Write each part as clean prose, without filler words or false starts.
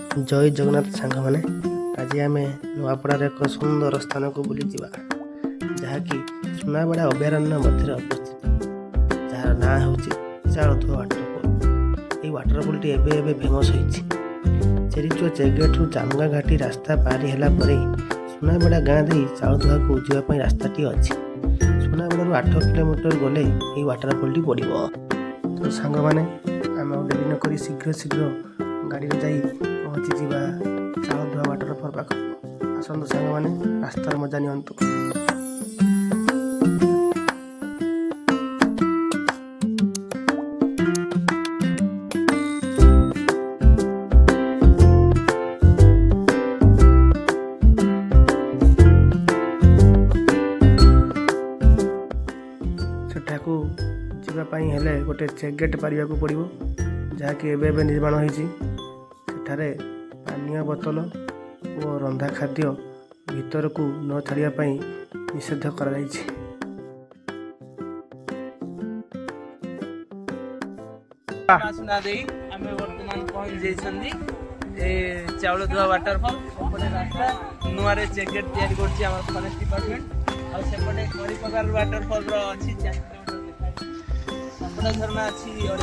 जय जगन्नाथ सांग मैंने आज आम नुआपड़ार एक सुंदर स्थान को बुली जावा जहाँकि सुनाबेड़ा अभयारण्य मध्य अवस्थित जार ना हूँ चाउधुआ वाटरफॉल। ये वाटरफॉल टी एबे फेमस होइछि। चेरिचुआ चेकगेट रु जामगा घाटी रास्ता पारी होला परे सुनाबेड़ा गाँ दे चाउधुआ को जावाई रास्ताटी अच्छी। सुनाबेड़ा 8 किलोमीटर गले ये वाटरफॉल टी पड़ो। तो सांग मैंने आम डेरी नक शीघ्र शीघ्र गाड़ी में जाई पहुँची जावा चाउधुआ वाटरफॉल पाख। आसतु सांग मैंने रास्तार मजा नियंतु। सेठाकू जावाई हेले गोटे चेकगेट पारिया को पड़ो जहाँकि एबे निर्माण होइछि। सेठारे पानीय बोतल और रंधा खाद्य भीतर को न छाड़िया पाई निषेध करा जाइछि। सुना दे आमे वर्तमान पहुंच जाइछन्दी ए चाउलधुआ वाटरफॉल। सेपटे रास्ता नुआरे चेकगेट तैयारी करछि हमर फॉरेस्ट डिपार्टमेंट और सेपटे कड़ी प्रकार वाटरफॉल रो अछि 4 किलोमीटर अपना झरना अछि और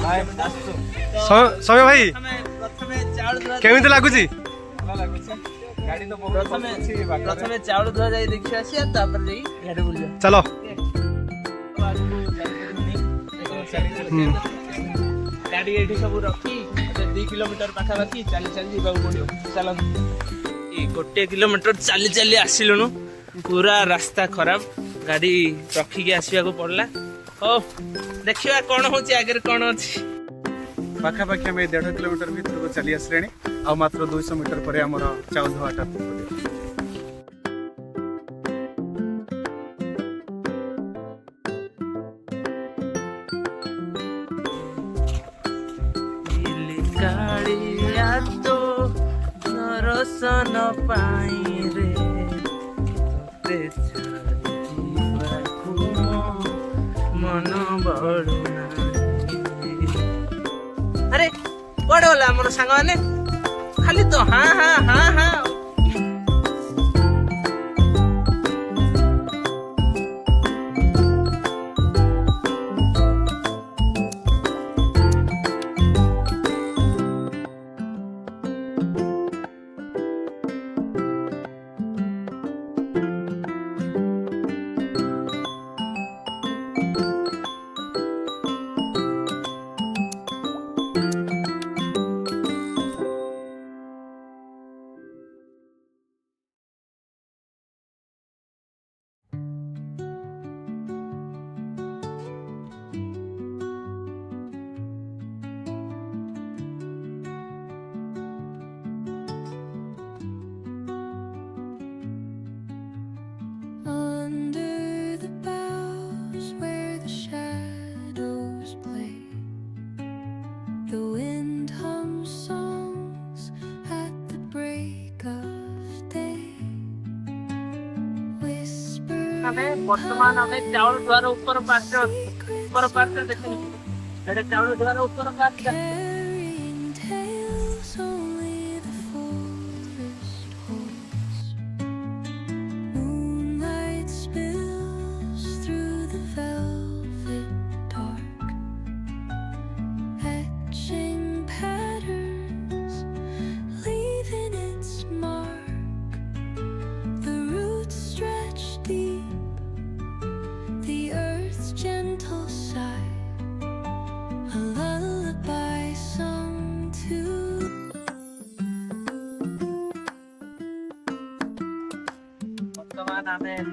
समय भाई प्रथमे चाउलधुआ केमिति लागुछि गाड़ी तो बहुत प्रथमे चाउलधुआ जाई देखि आसी तापर जाई गाड़ी बुल जा चलो गाड़ी एठी सब रखी 2 किलोमीटर पाखापाखि चली चली जाऊ पड़ो। चल 1 किलोमीटर चली चली आसिलुनु पूरा रास्ता खराब गाड़ी रखिकी आसवा को पड़ला। हो देखिवा कौन होची आगे कौन अछि। पाखापाखि आम 1.5 किलोमीटर भीतर को चली आसले आ मात्र 200 मीटर पर आम चाउधुआ वाटरफॉल। दर्शन पाई रे मन बड़ुना। अरे बड़े होला मोर सांग माने खाली तो हाँ हाँ हाँ हाँ वर्तमान हमें चाउलधुआर ऊपर पार्ट देखिए चाउलधुआर ऊपर पार्ट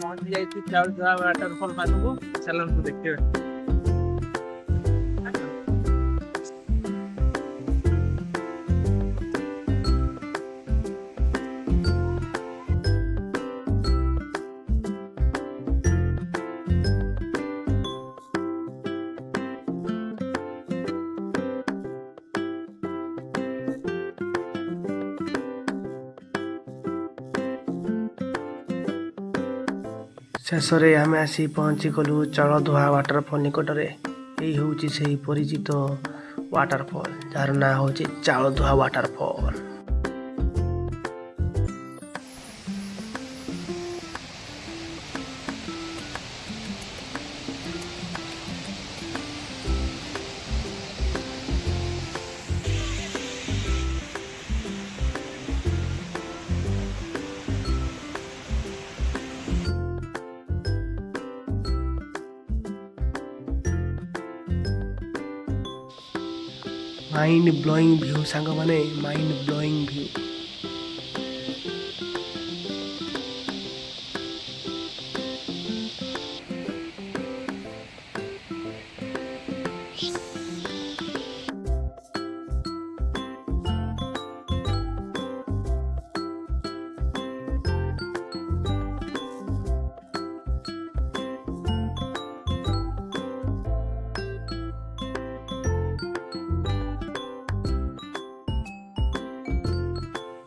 पहुंच जाए चाउलधुआ वाटरफॉल पाखु। चलନ୍ତୁ देखिए। शेष में आम आसी पहुँची गलु चाउलधुआ वाटरफॉल निकटरे। यही हूँ से परिचित वाटरफॉल जार ना हूँ चाउलधुआ वाटरफॉल। माइंड ब्लोइंग व्यू सांग माने माइंड ब्लोइंग व्यू।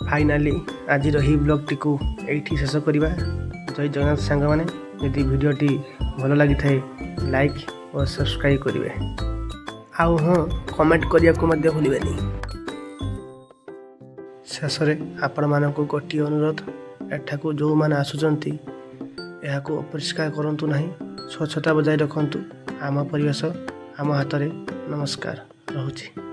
फाइनाली आज ब्लॉग टी को एठी शेष करवा। जय जगन्नाथ सांग माने यदि वीडियोटी भल लगी थाए लाइक और सब्सक्राइब करेंगे। आउ हाँ कमेंट करने को मध्य भूलिबेनी। शेष में आपण मानक गोटे अनुरोध, एठाकू जो मैंने आसुचंती यहाकू अपरिष्कार करंतु नहीं, स्वच्छता बजाय रखंतु। आम परिवेश आम हाथ में। नमस्कार, रहुछि।